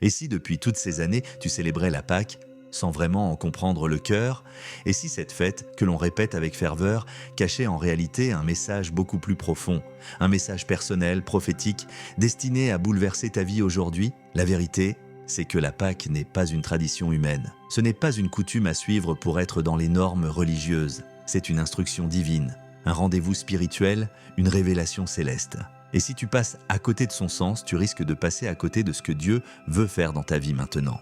Et si depuis toutes ces années, tu célébrais la Pâque, sans vraiment en comprendre le cœur, et si cette fête, que l'on répète avec ferveur, cachait en réalité un message beaucoup plus profond, un message personnel, prophétique, destiné à bouleverser ta vie aujourd'hui, la vérité, c'est que la Pâque n'est pas une tradition humaine. Ce n'est pas une coutume à suivre pour être dans les normes religieuses. C'est une instruction divine, un rendez-vous spirituel, une révélation céleste. Et si tu passes à côté de son sens, tu risques de passer à côté de ce que Dieu veut faire dans ta vie maintenant.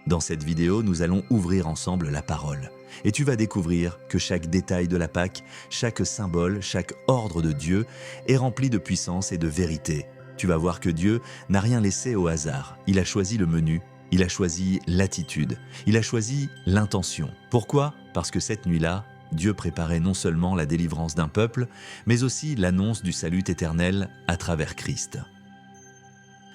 Dans cette vidéo, nous allons ouvrir ensemble la parole. Et tu vas découvrir que chaque détail de la Pâque, chaque symbole, chaque ordre de Dieu est rempli de puissance et de vérité. Tu vas voir que Dieu n'a rien laissé au hasard. Il a choisi le menu, il a choisi l'attitude, il a choisi l'intention. Pourquoi ? Parce que cette nuit-là, Dieu préparait non seulement la délivrance d'un peuple, mais aussi l'annonce du salut éternel à travers Christ.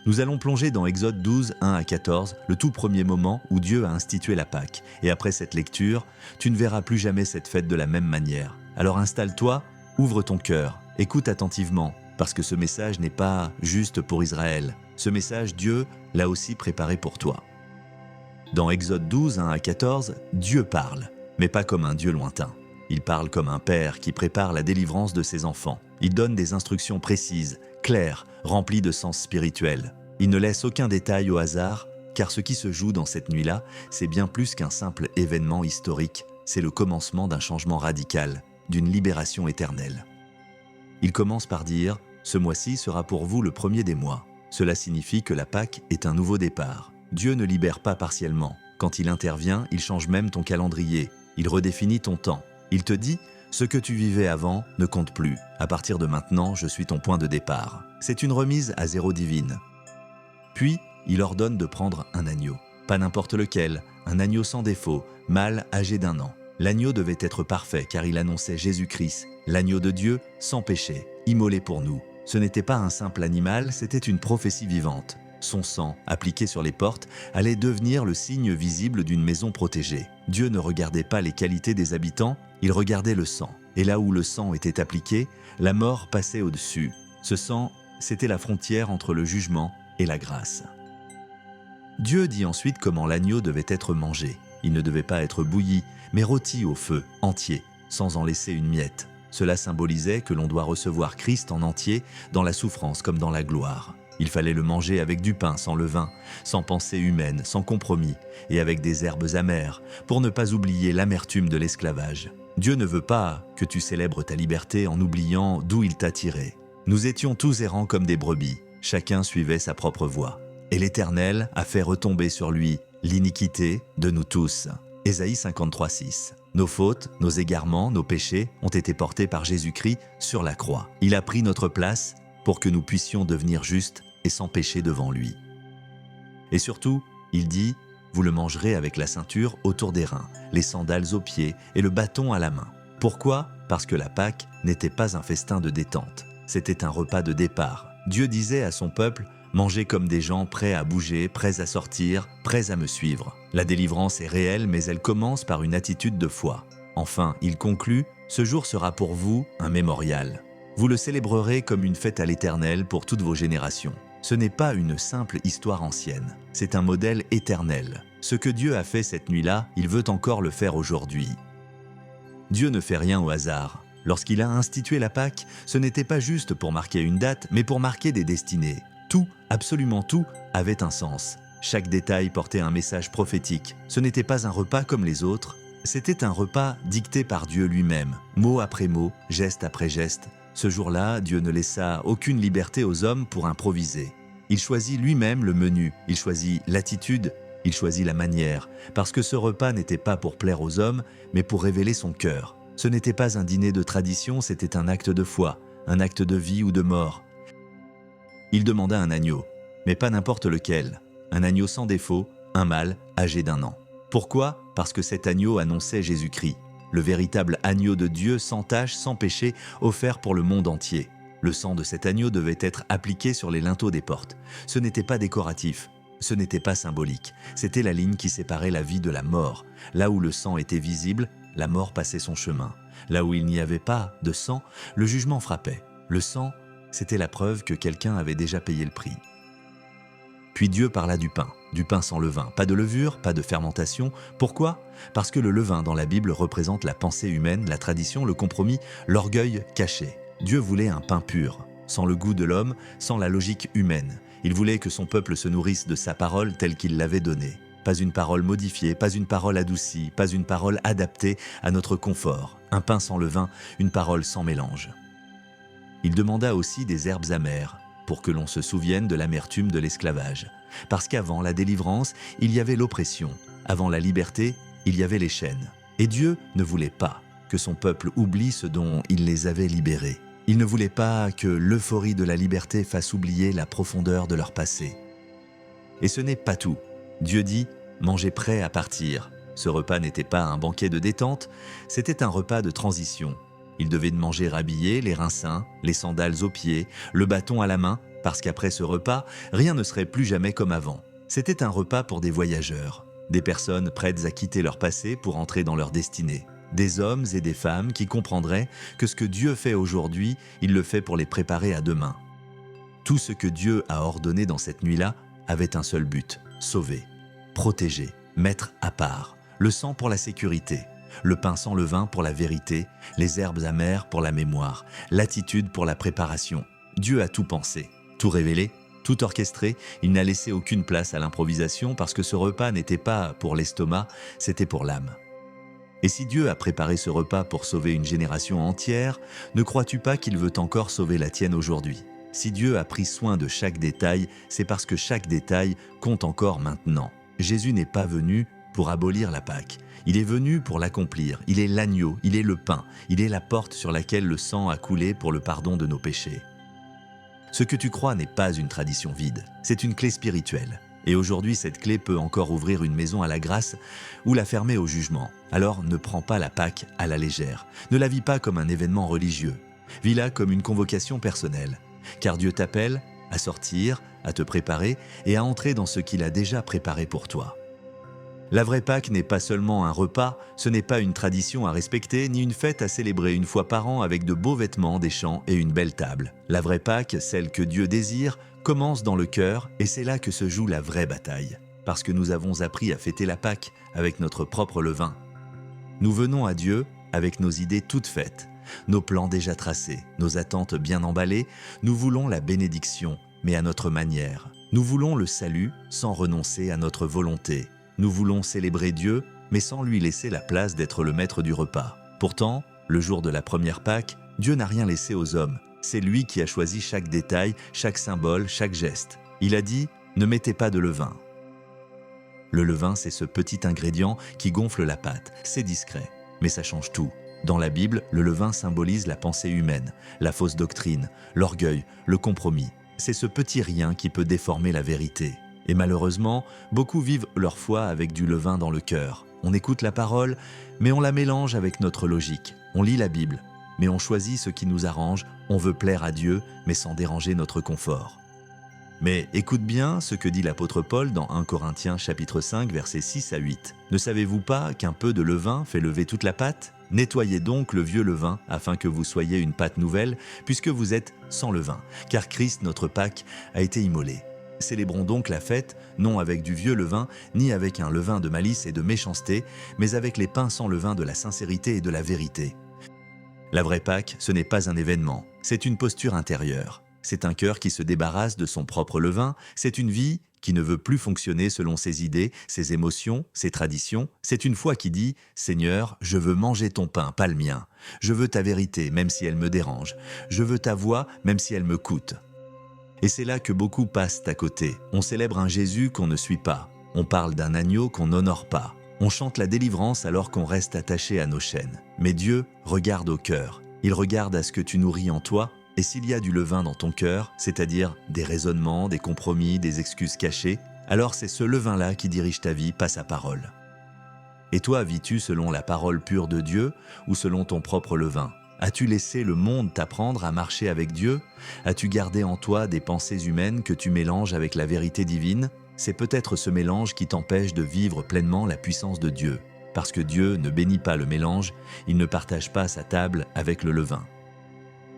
Nous allons plonger dans Exode 12, 1 à 14, le tout premier moment où Dieu a institué la Pâque. Et après cette lecture, tu ne verras plus jamais cette fête de la même manière. Alors installe-toi, ouvre ton cœur, écoute attentivement, parce que ce message n'est pas juste pour Israël. Ce message, Dieu l'a aussi préparé pour toi. Dans Exode 12, 1 à 14, Dieu parle, mais pas comme un Dieu lointain. Il parle comme un père qui prépare la délivrance de ses enfants. Il donne des instructions précises, claires, remplies de sens spirituel. Il ne laisse aucun détail au hasard, car ce qui se joue dans cette nuit-là, c'est bien plus qu'un simple événement historique. C'est le commencement d'un changement radical, d'une libération éternelle. Il commence par dire « Ce mois-ci sera pour vous le premier des mois ». Cela signifie que la Pâque est un nouveau départ. Dieu ne libère pas partiellement. Quand il intervient, il change même ton calendrier. Il redéfinit ton temps. Il te dit « Ce que tu vivais avant ne compte plus. À partir de maintenant, je suis ton point de départ. » C'est une remise à zéro divine. Puis, il ordonne de prendre un agneau. Pas n'importe lequel, un agneau sans défaut, mâle âgé d'1 an. L'agneau devait être parfait car il annonçait Jésus-Christ, l'agneau de Dieu sans péché, immolé pour nous. Ce n'était pas un simple animal, c'était une prophétie vivante. Son sang, appliqué sur les portes, allait devenir le signe visible d'une maison protégée. Dieu ne regardait pas les qualités des habitants, il regardait le sang. Et là où le sang était appliqué, la mort passait au-dessus. Ce sang, c'était la frontière entre le jugement et la grâce. Dieu dit ensuite comment l'agneau devait être mangé. Il ne devait pas être bouilli, mais rôti au feu, entier, sans en laisser une miette. Cela symbolisait que l'on doit recevoir Christ en entier, dans la souffrance comme dans la gloire. Il fallait le manger avec du pain sans levain, sans pensée humaine, sans compromis, et avec des herbes amères, pour ne pas oublier l'amertume de l'esclavage. Dieu ne veut pas que tu célèbres ta liberté en oubliant d'où il t'a tiré. Nous étions tous errants comme des brebis, chacun suivait sa propre voie. Et l'Éternel a fait retomber sur lui l'iniquité de nous tous. Ésaïe 53, 6. Nos fautes, nos égarements, nos péchés ont été portés par Jésus-Christ sur la croix. Il a pris notre place pour que nous puissions devenir justes et sans péché devant lui. Et surtout, il dit « Vous le mangerez avec la ceinture autour des reins, les sandales aux pieds et le bâton à la main. » Pourquoi ? Parce que la Pâque n'était pas un festin de détente. C'était un repas de départ. Dieu disait à son peuple « Mangez comme des gens prêts à bouger, prêts à sortir, prêts à me suivre. » La délivrance est réelle, mais elle commence par une attitude de foi. Enfin, il conclut « Ce jour sera pour vous un mémorial. Vous le célébrerez comme une fête à l'Éternel pour toutes vos générations. » Ce n'est pas une simple histoire ancienne, c'est un modèle éternel. Ce que Dieu a fait cette nuit-là, il veut encore le faire aujourd'hui. Dieu ne fait rien au hasard. Lorsqu'il a institué la Pâque, ce n'était pas juste pour marquer une date, mais pour marquer des destinées. Tout, absolument tout, avait un sens. Chaque détail portait un message prophétique. Ce n'était pas un repas comme les autres, c'était un repas dicté par Dieu lui-même, mot après mot, geste après geste. Ce jour-là, Dieu ne laissa aucune liberté aux hommes pour improviser. Il choisit lui-même le menu, il choisit l'attitude, il choisit la manière, parce que ce repas n'était pas pour plaire aux hommes, mais pour révéler son cœur. Ce n'était pas un dîner de tradition, c'était un acte de foi, un acte de vie ou de mort. Il demanda un agneau, mais pas n'importe lequel, un agneau sans défaut, un mâle âgé d'1 an. Pourquoi ? Parce que cet agneau annonçait Jésus-Christ, le véritable agneau de Dieu sans tache, sans péché, offert pour le monde entier. Le sang de cet agneau devait être appliqué sur les linteaux des portes. Ce n'était pas décoratif, ce n'était pas symbolique, c'était la ligne qui séparait la vie de la mort. Là où le sang était visible, la mort passait son chemin. Là où il n'y avait pas de sang, le jugement frappait. Le sang, c'était la preuve que quelqu'un avait déjà payé le prix. Puis Dieu parla du pain sans levain, pas de levure, pas de fermentation. Pourquoi? Parce que le levain dans la Bible représente la pensée humaine, la tradition, le compromis, l'orgueil caché. Dieu voulait un pain pur, sans le goût de l'homme, sans la logique humaine. Il voulait que son peuple se nourrisse de sa parole telle qu'il l'avait donnée. Pas une parole modifiée, pas une parole adoucie, pas une parole adaptée à notre confort. Un pain sans levain, une parole sans mélange. Il demanda aussi des herbes amères, pour que l'on se souvienne de l'amertume de l'esclavage. Parce qu'avant la délivrance, il y avait l'oppression. Avant la liberté, il y avait les chaînes. Et Dieu ne voulait pas que son peuple oublie ce dont il les avait libérés. Il ne voulait pas que l'euphorie de la liberté fasse oublier la profondeur de leur passé. Et ce n'est pas tout. Dieu dit « Mangez prêt à partir ». Ce repas n'était pas un banquet de détente, c'était un repas de transition. Ils devaient manger rhabillés, les reins sains, les sandales aux pieds, le bâton à la main, parce qu'après ce repas, rien ne serait plus jamais comme avant. C'était un repas pour des voyageurs, des personnes prêtes à quitter leur passé pour entrer dans leur destinée. Des hommes et des femmes qui comprendraient que ce que Dieu fait aujourd'hui, il le fait pour les préparer à demain. Tout ce que Dieu a ordonné dans cette nuit-là avait un seul but, sauver, protéger, mettre à part, le sang pour la sécurité, le pain sans levain pour la vérité, les herbes amères pour la mémoire, l'attitude pour la préparation. Dieu a tout pensé, tout révélé, tout orchestré. Il n'a laissé aucune place à l'improvisation parce que ce repas n'était pas pour l'estomac, c'était pour l'âme. Et si Dieu a préparé ce repas pour sauver une génération entière, ne crois-tu pas qu'il veut encore sauver la tienne aujourd'hui? Si Dieu a pris soin de chaque détail, c'est parce que chaque détail compte encore maintenant. Jésus n'est pas venu pour abolir la Pâque. Il est venu pour l'accomplir. Il est l'agneau, il est le pain, il est la porte sur laquelle le sang a coulé pour le pardon de nos péchés. Ce que tu crois n'est pas une tradition vide, c'est une clé spirituelle. Et aujourd'hui, cette clé peut encore ouvrir une maison à la grâce ou la fermer au jugement. Alors ne prends pas la Pâque à la légère. Ne la vis pas comme un événement religieux. Vis-la comme une convocation personnelle. Car Dieu t'appelle à sortir, à te préparer et à entrer dans ce qu'il a déjà préparé pour toi. La vraie Pâque n'est pas seulement un repas, ce n'est pas une tradition à respecter, ni une fête à célébrer une fois par an avec de beaux vêtements, des chants et une belle table. La vraie Pâque, celle que Dieu désire, commence dans le cœur et c'est là que se joue la vraie bataille. Parce que nous avons appris à fêter la Pâque avec notre propre levain. Nous venons à Dieu avec nos idées toutes faites, nos plans déjà tracés, nos attentes bien emballées. Nous voulons la bénédiction, mais à notre manière. Nous voulons le salut sans renoncer à notre volonté. Nous voulons célébrer Dieu, mais sans lui laisser la place d'être le maître du repas. Pourtant, le jour de la première Pâque, Dieu n'a rien laissé aux hommes. C'est lui qui a choisi chaque détail, chaque symbole, chaque geste. Il a dit « Ne mettez pas de levain ». Le levain, c'est ce petit ingrédient qui gonfle la pâte. C'est discret, mais ça change tout. Dans la Bible, le levain symbolise la pensée humaine, la fausse doctrine, l'orgueil, le compromis. C'est ce petit rien qui peut déformer la vérité. Et malheureusement, beaucoup vivent leur foi avec du levain dans le cœur. On écoute la parole, mais on la mélange avec notre logique. On lit la Bible, mais on choisit ce qui nous arrange. On veut plaire à Dieu, mais sans déranger notre confort. Mais écoute bien ce que dit l'apôtre Paul dans 1 Corinthiens chapitre 5, versets 6 à 8. « Ne savez-vous pas qu'un peu de levain fait lever toute la pâte ? Nettoyez donc le vieux levain, afin que vous soyez une pâte nouvelle, puisque vous êtes sans levain, car Christ, notre Pâque, a été immolé. Célébrons donc la fête, non avec du vieux levain, ni avec un levain de malice et de méchanceté, mais avec les pains sans levain de la sincérité et de la vérité. » La vraie Pâque, ce n'est pas un événement, c'est une posture intérieure. C'est un cœur qui se débarrasse de son propre levain, c'est une vie qui ne veut plus fonctionner selon ses idées, ses émotions, ses traditions. C'est une foi qui dit « Seigneur, je veux manger ton pain, pas le mien. Je veux ta vérité, même si elle me dérange. Je veux ta voix, même si elle me coûte. » Et c'est là que beaucoup passent à côté. On célèbre un Jésus qu'on ne suit pas. On parle d'un agneau qu'on n'honore pas. On chante la délivrance alors qu'on reste attaché à nos chaînes. Mais Dieu regarde au cœur. Il regarde à ce que tu nourris en toi. Et s'il y a du levain dans ton cœur, c'est-à-dire des raisonnements, des compromis, des excuses cachées, alors c'est ce levain-là qui dirige ta vie, pas sa parole. Et toi, vis-tu selon la parole pure de Dieu ou selon ton propre levain ? As-tu laissé le monde t'apprendre à marcher avec Dieu ? As-tu gardé en toi des pensées humaines que tu mélanges avec la vérité divine ? C'est peut-être ce mélange qui t'empêche de vivre pleinement la puissance de Dieu. Parce que Dieu ne bénit pas le mélange, il ne partage pas sa table avec le levain.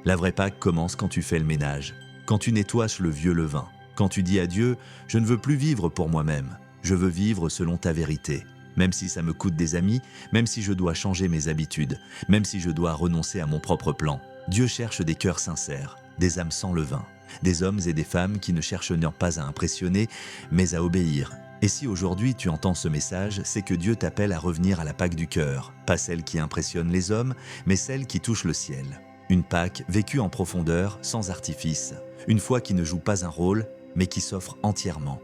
La vraie Pâque commence quand tu fais le ménage, quand tu nettoies le vieux levain. Quand tu dis à Dieu « Je ne veux plus vivre pour moi-même, je veux vivre selon ta vérité », même si ça me coûte des amis, même si je dois changer mes habitudes, même si je dois renoncer à mon propre plan, Dieu cherche des cœurs sincères, des âmes sans levain, des hommes et des femmes qui ne cherchent pas à impressionner, mais à obéir. Et si aujourd'hui tu entends ce message, c'est que Dieu t'appelle à revenir à la Pâque du cœur, pas celle qui impressionne les hommes, mais celle qui touche le ciel. Une Pâque vécue en profondeur, sans artifice, une foi qui ne joue pas un rôle, mais qui s'offre entièrement.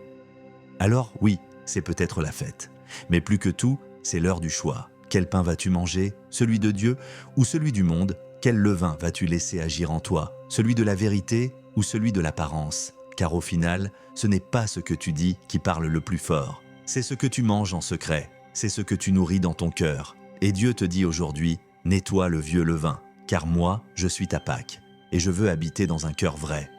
Alors oui, c'est peut-être la fête, mais plus que tout, c'est l'heure du choix. Quel pain vas-tu manger, celui de Dieu ou celui du monde? Quel levain vas-tu laisser agir en toi, celui de la vérité ou celui de l'apparence? Car au final, ce n'est pas ce que tu dis qui parle le plus fort, c'est ce que tu manges en secret, c'est ce que tu nourris dans ton cœur. Et Dieu te dit aujourd'hui, nettoie le vieux levain, car moi, je suis ta Pâque, et je veux habiter dans un cœur vrai.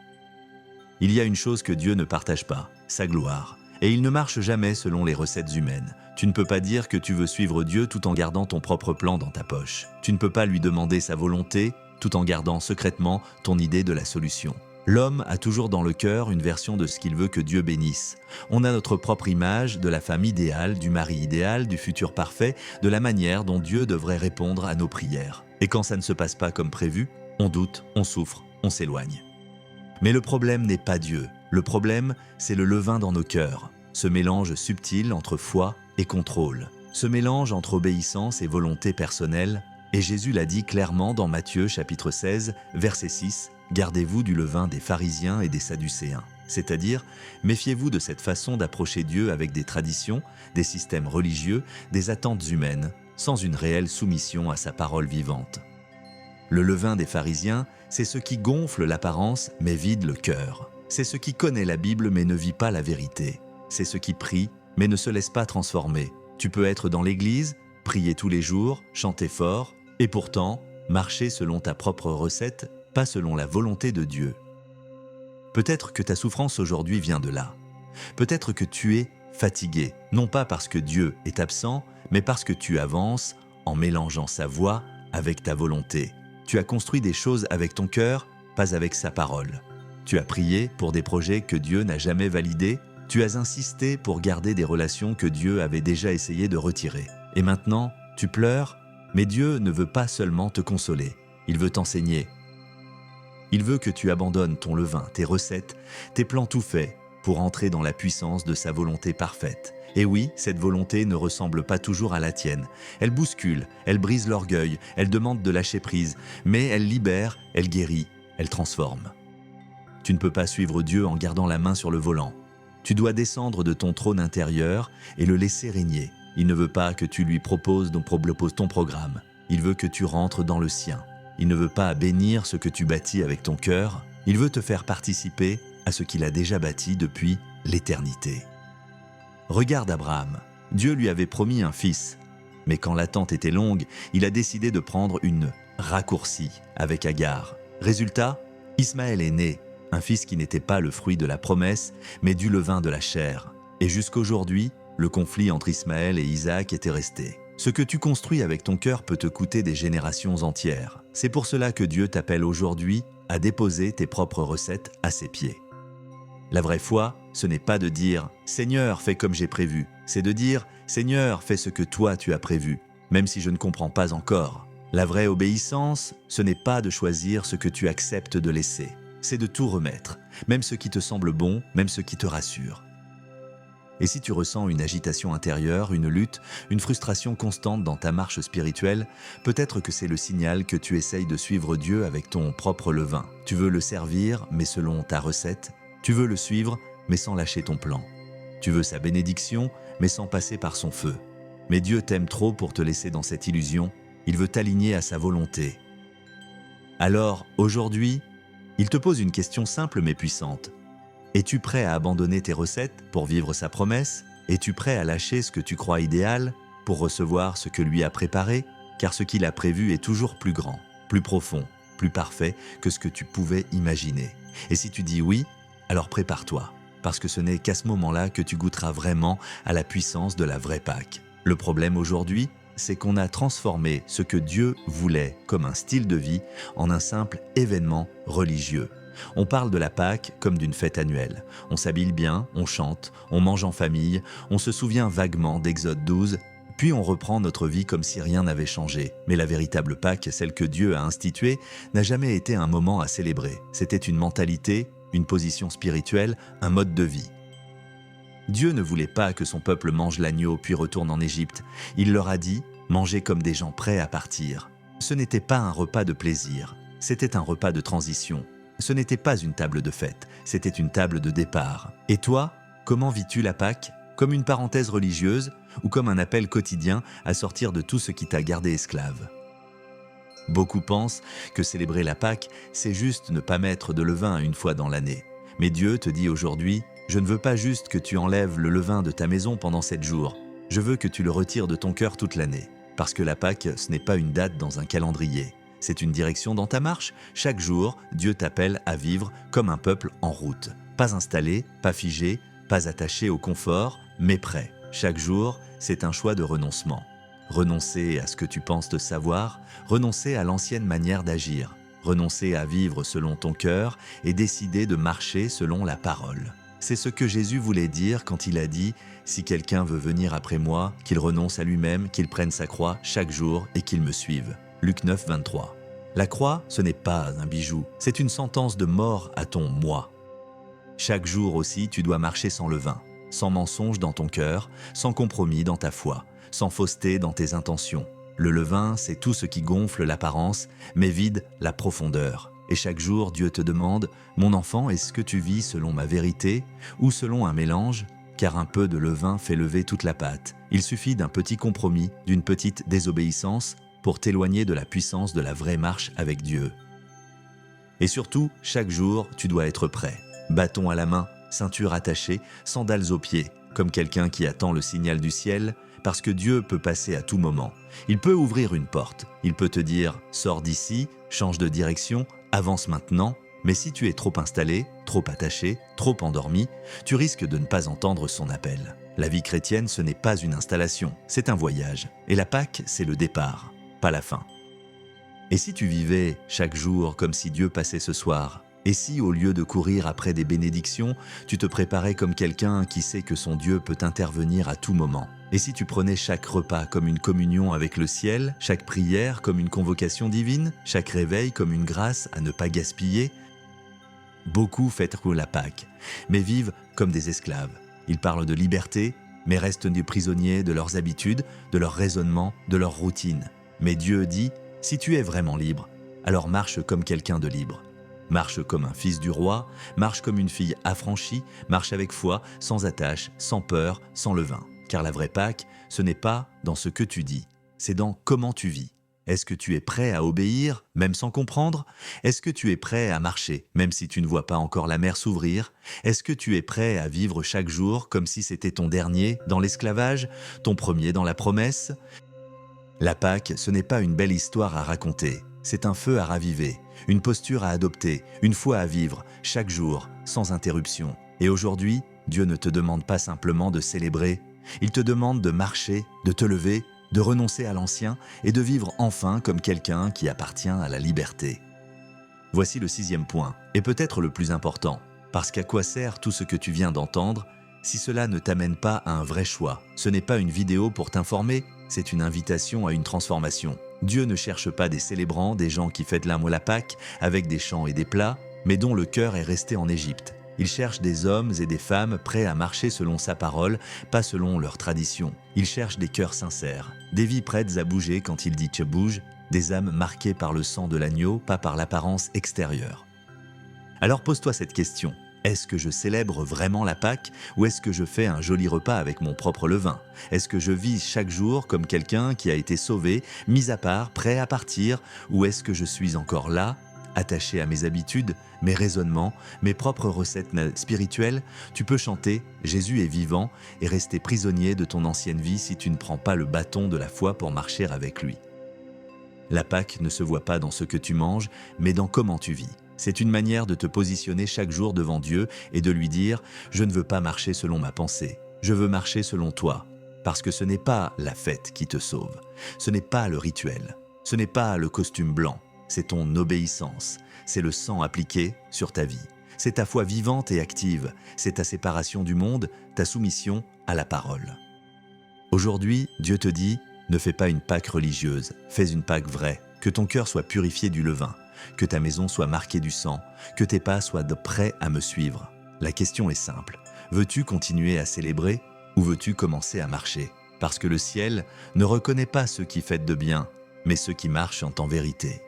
Il y a une chose que Dieu ne partage pas, sa gloire. Et il ne marche jamais selon les recettes humaines. Tu ne peux pas dire que tu veux suivre Dieu tout en gardant ton propre plan dans ta poche. Tu ne peux pas lui demander sa volonté tout en gardant secrètement ton idée de la solution. L'homme a toujours dans le cœur une version de ce qu'il veut que Dieu bénisse. On a notre propre image de la femme idéale, du mari idéal, du futur parfait, de la manière dont Dieu devrait répondre à nos prières. Et quand ça ne se passe pas comme prévu, on doute, on souffre, on s'éloigne. Mais le problème n'est pas Dieu. Le problème, c'est le levain dans nos cœurs. Ce mélange subtil entre foi et contrôle. Ce mélange entre obéissance et volonté personnelle. Et Jésus l'a dit clairement dans Matthieu chapitre 16, verset 6, « Gardez-vous du levain des pharisiens et des sadducéens ». C'est-à-dire, méfiez-vous de cette façon d'approcher Dieu avec des traditions, des systèmes religieux, des attentes humaines, sans une réelle soumission à sa parole vivante. Le levain des pharisiens, c'est ce qui gonfle l'apparence mais vide le cœur. C'est ce qui connaît la Bible mais ne vit pas la vérité. C'est ce qui prie mais ne se laisse pas transformer. Tu peux être dans l'église, prier tous les jours, chanter fort, et pourtant marcher selon ta propre recette, pas selon la volonté de Dieu. Peut-être que ta souffrance aujourd'hui vient de là. Peut-être que tu es fatigué, non pas parce que Dieu est absent, mais parce que tu avances en mélangeant sa voix avec ta volonté. Tu as construit des choses avec ton cœur, pas avec sa parole. Tu as prié pour des projets que Dieu n'a jamais validés. Tu as insisté pour garder des relations que Dieu avait déjà essayé de retirer. Et maintenant, tu pleures, mais Dieu ne veut pas seulement te consoler. Il veut t'enseigner. Il veut que tu abandonnes ton levain, tes recettes, tes plans tout faits pour entrer dans la puissance de sa volonté parfaite. Et oui, cette volonté ne ressemble pas toujours à la tienne. Elle bouscule, elle brise l'orgueil, elle demande de lâcher prise, mais elle libère, elle guérit, elle transforme. Tu ne peux pas suivre Dieu en gardant la main sur le volant. Tu dois descendre de ton trône intérieur et le laisser régner. Il ne veut pas que tu lui proposes ton programme. Il veut que tu rentres dans le sien. Il ne veut pas bénir ce que tu bâtis avec ton cœur. Il veut te faire participer à ce qu'il a déjà bâti depuis l'éternité. Regarde Abraham. Dieu lui avait promis un fils. Mais quand l'attente était longue, il a décidé de prendre une raccourcie avec Agar. Résultat, Ismaël est né, un fils qui n'était pas le fruit de la promesse, mais du levain de la chair. Et jusqu'aujourd'hui, le conflit entre Ismaël et Isaac était resté. Ce que tu construis avec ton cœur peut te coûter des générations entières. C'est pour cela que Dieu t'appelle aujourd'hui à déposer tes propres recettes à ses pieds. La vraie foi, ce n'est pas de dire « Seigneur, fais comme j'ai prévu », c'est de dire « Seigneur, fais ce que toi tu as prévu, même si je ne comprends pas encore ». La vraie obéissance, ce n'est pas de choisir ce que tu acceptes de laisser, c'est de tout remettre, même ce qui te semble bon, même ce qui te rassure. Et si tu ressens une agitation intérieure, une lutte, une frustration constante dans ta marche spirituelle, peut-être que c'est le signal que tu essayes de suivre Dieu avec ton propre levain. Tu veux le servir, mais selon ta recette. Tu veux le suivre, mais sans lâcher ton plan. Tu veux sa bénédiction, mais sans passer par son feu. Mais Dieu t'aime trop pour te laisser dans cette illusion. Il veut t'aligner à sa volonté. Alors, aujourd'hui, il te pose une question simple mais puissante. Es-tu prêt à abandonner tes recettes pour vivre sa promesse? Es-tu prêt à lâcher ce que tu crois idéal pour recevoir ce que lui a préparé? Car ce qu'il a prévu est toujours plus grand, plus profond, plus parfait que ce que tu pouvais imaginer. Et si tu dis oui, alors prépare-toi, parce que ce n'est qu'à ce moment-là que tu goûteras vraiment à la puissance de la vraie Pâque. Le problème aujourd'hui, c'est qu'on a transformé ce que Dieu voulait comme un style de vie en un simple événement religieux. On parle de la Pâque comme d'une fête annuelle. On s'habille bien, on chante, on mange en famille, on se souvient vaguement d'Exode 12, puis on reprend notre vie comme si rien n'avait changé. Mais la véritable Pâque, celle que Dieu a instituée, n'a jamais été un moment à célébrer. C'était une mentalité, une position spirituelle, un mode de vie. Dieu ne voulait pas que son peuple mange l'agneau puis retourne en Égypte. Il leur a dit « Mangez comme des gens prêts à partir ». Ce n'était pas un repas de plaisir, c'était un repas de transition. Ce n'était pas une table de fête, c'était une table de départ. Et toi, comment vis-tu la Pâque? Comme une parenthèse religieuse ou comme un appel quotidien à sortir de tout ce qui t'a gardé esclave? Beaucoup pensent que célébrer la Pâque, c'est juste ne pas mettre de levain une fois dans l'année. Mais Dieu te dit aujourd'hui, je ne veux pas juste que tu enlèves le levain de ta maison pendant 7 jours. Je veux que tu le retires de ton cœur toute l'année. Parce que la Pâque, ce n'est pas une date dans un calendrier. C'est une direction dans ta marche. Chaque jour, Dieu t'appelle à vivre comme un peuple en route. Pas installé, pas figé, pas attaché au confort, mais prêt. Chaque jour, c'est un choix de renoncement. Renoncer à ce que tu penses te savoir, renoncer à l'ancienne manière d'agir, renoncer à vivre selon ton cœur et décider de marcher selon la parole. C'est ce que Jésus voulait dire quand il a dit « Si quelqu'un veut venir après moi, qu'il renonce à lui-même, qu'il prenne sa croix chaque jour et qu'il me suive. » Luc 9, 23. La croix, ce n'est pas un bijou, c'est une sentence de mort à ton « moi ». Chaque jour aussi, tu dois marcher sans levain, sans mensonge dans ton cœur, sans compromis dans ta foi, sans fausseté dans tes intentions. Le levain, c'est tout ce qui gonfle l'apparence, mais vide la profondeur. Et chaque jour, Dieu te demande « Mon enfant, est-ce que tu vis selon ma vérité ou selon un mélange ?» Car un peu de levain fait lever toute la pâte. Il suffit d'un petit compromis, d'une petite désobéissance pour t'éloigner de la puissance de la vraie marche avec Dieu. Et surtout, chaque jour, tu dois être prêt. Bâton à la main, ceinture attachée, sandales aux pieds, comme quelqu'un qui attend le signal du ciel, parce que Dieu peut passer à tout moment. Il peut ouvrir une porte, il peut te dire « Sors d'ici, change de direction, avance maintenant », mais si tu es trop installé, trop attaché, trop endormi, tu risques de ne pas entendre son appel. La vie chrétienne, ce n'est pas une installation, c'est un voyage. Et la Pâque, c'est le départ, pas la fin. Et si tu vivais chaque jour comme si Dieu passait ce soir? Et si, au lieu de courir après des bénédictions, tu te préparais comme quelqu'un qui sait que son Dieu peut intervenir à tout moment? Et si tu prenais chaque repas comme une communion avec le ciel, chaque prière comme une convocation divine, chaque réveil comme une grâce à ne pas gaspiller? Beaucoup fêtent la Pâque, mais vivent comme des esclaves. Ils parlent de liberté, mais restent des prisonniers de leurs habitudes, de leurs raisonnements, de leur routine. Mais Dieu dit, si tu es vraiment libre, alors marche comme quelqu'un de libre. Marche comme un fils du roi, marche comme une fille affranchie, marche avec foi, sans attache, sans peur, sans levain. Car la vraie Pâque, ce n'est pas dans ce que tu dis, c'est dans comment tu vis. Est-ce que tu es prêt à obéir, même sans comprendre? Est-ce que tu es prêt à marcher, même si tu ne vois pas encore la mer s'ouvrir? Est-ce que tu es prêt à vivre chaque jour comme si c'était ton dernier dans l'esclavage, ton premier dans la promesse? La Pâque, ce n'est pas une belle histoire à raconter, c'est un feu à raviver, une posture à adopter, une foi à vivre, chaque jour, sans interruption. Et aujourd'hui, Dieu ne te demande pas simplement de célébrer, il te demande de marcher, de te lever, de renoncer à l'ancien et de vivre enfin comme quelqu'un qui appartient à la liberté. Voici le 6e point, et peut-être le plus important, parce qu'à quoi sert tout ce que tu viens d'entendre si cela ne t'amène pas à un vrai choix? Ce n'est pas une vidéo pour t'informer, c'est une invitation à une transformation. Dieu ne cherche pas des célébrants, des gens qui fêtent la Pâque avec des chants et des plats, mais dont le cœur est resté en Égypte. Il cherche des hommes et des femmes prêts à marcher selon sa parole, pas selon leur tradition. Il cherche des cœurs sincères, des vies prêtes à bouger quand il dit « tu bouges », des âmes marquées par le sang de l'agneau, pas par l'apparence extérieure. Alors pose-toi cette question. Est-ce que je célèbre vraiment la Pâque ou est-ce que je fais un joli repas avec mon propre levain? Est-ce que je vis chaque jour comme quelqu'un qui a été sauvé, mis à part, prêt à partir? Ou est-ce que je suis encore là, attaché à mes habitudes, mes raisonnements, mes propres recettes spirituelles? Tu peux chanter « Jésus est vivant » et rester prisonnier de ton ancienne vie si tu ne prends pas le bâton de la foi pour marcher avec lui. La Pâque ne se voit pas dans ce que tu manges, mais dans comment tu vis. C'est une manière de te positionner chaque jour devant Dieu et de lui dire « Je ne veux pas marcher selon ma pensée, je veux marcher selon toi ». Parce que ce n'est pas la fête qui te sauve, ce n'est pas le rituel, ce n'est pas le costume blanc, c'est ton obéissance, c'est le sang appliqué sur ta vie. C'est ta foi vivante et active, c'est ta séparation du monde, ta soumission à la parole. Aujourd'hui, Dieu te dit, ne fais pas une Pâque religieuse, fais une Pâque vraie, que ton cœur soit purifié du levain, que ta maison soit marquée du sang, que tes pas soient prêts à me suivre. La question est simple, veux-tu continuer à célébrer ou veux-tu commencer à marcher? Parce que le ciel ne reconnaît pas ceux qui fêtent de bien, mais ceux qui marchent en vérité.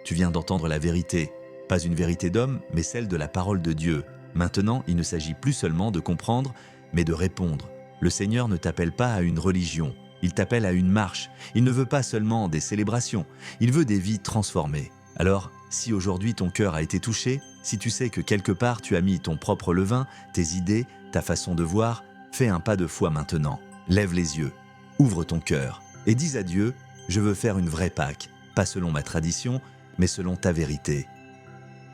Tu viens d'entendre la vérité, pas une vérité d'homme, mais celle de la parole de Dieu. Maintenant, il ne s'agit plus seulement de comprendre, mais de répondre. Le Seigneur ne t'appelle pas à une religion, il t'appelle à une marche. Il ne veut pas seulement des célébrations, il veut des vies transformées. Alors, si aujourd'hui ton cœur a été touché, si tu sais que quelque part tu as mis ton propre levain, tes idées, ta façon de voir, fais un pas de foi maintenant. Lève les yeux, ouvre ton cœur et dis à Dieu, je veux faire une vraie Pâque, pas selon ma tradition, mais selon ta vérité.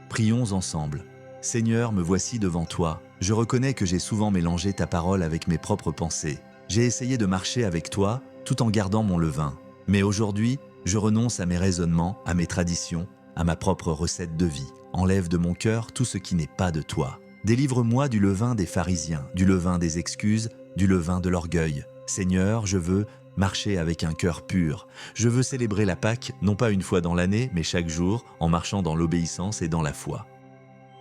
Prions ensemble. Seigneur, me voici devant toi. Je reconnais que j'ai souvent mélangé ta parole avec mes propres pensées. J'ai essayé de marcher avec toi tout en gardant mon levain. Mais aujourd'hui, je renonce à mes raisonnements, à mes traditions, à ma propre recette de vie. Enlève de mon cœur tout ce qui n'est pas de toi. Délivre-moi du levain des pharisiens, du levain des excuses, du levain de l'orgueil. Seigneur, je veux marcher avec un cœur pur. Je veux célébrer la Pâque, non pas une fois dans l'année, mais chaque jour, en marchant dans l'obéissance et dans la foi.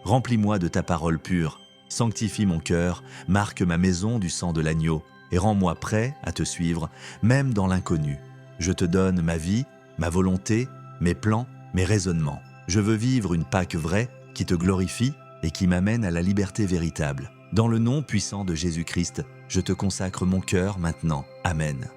Remplis-moi de ta parole pure, sanctifie mon cœur, marque ma maison du sang de l'agneau, et rends-moi prêt à te suivre, même dans l'inconnu. Je te donne ma vie, ma volonté, mes plans, mes raisonnements. Je veux vivre une Pâque vraie qui te glorifie et qui m'amène à la liberté véritable. Dans le nom puissant de Jésus-Christ, je te consacre mon cœur maintenant. Amen.